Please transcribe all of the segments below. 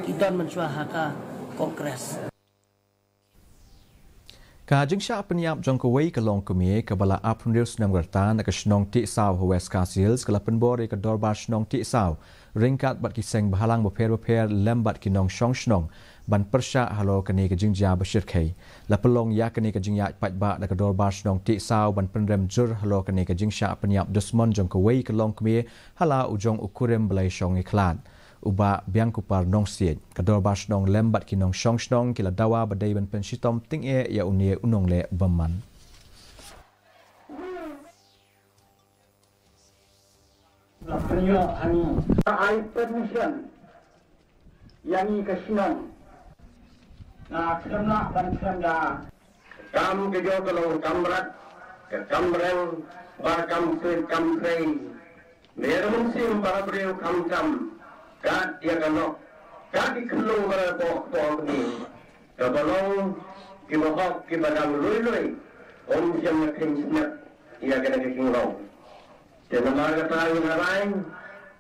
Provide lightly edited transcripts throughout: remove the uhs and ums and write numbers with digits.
kita mensuahaka kongres. Jingshah Pyniap Jongkawai ke long kumie ke bala April senam gertan ke senong Tiehsaw West Castles ke lapenbore ke dorbar senong Tiehsaw ringkat bat kiseng bahalang beper lembat kinong senong ban Pyrshah Halor kini ke Jingïaid bersirkai lapelong ya kini ke Jingïaid Paidbah ke dorbar senong Tiehsaw ban penrem jur Halor kini ke Jingshah Pyniap Dusmon Jongkawai ke long kumie hala ujong ukurem belai song iklan uba biang kupar nong siet kador bas nong lembat kinong song kila dawa badai ban pensitom ting ya unie unong le baman I permission yang kesinong na kerana dan kerana kam kejo kalau kamrat ke kamreng bar kam ke kamrei merun sim bar breu kam kat dia kalau kat dikelung berapa ni kebalong kibahok kibadang lui om siam kencnak ia kena kekinglong dan marga tahu lain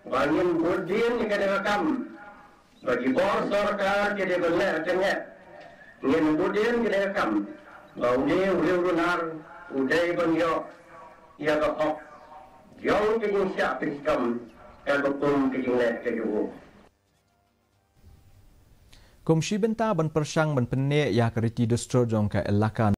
bangun burdin ni kena kam bagi bos sarkar jadi benar tengah ngin burdin kena kam bau ni urunar udai banyo ia bahok yang Jingshah Pyrshah Komisi benta ban Pyrshah ban penne ya keriti destro jong ka elakan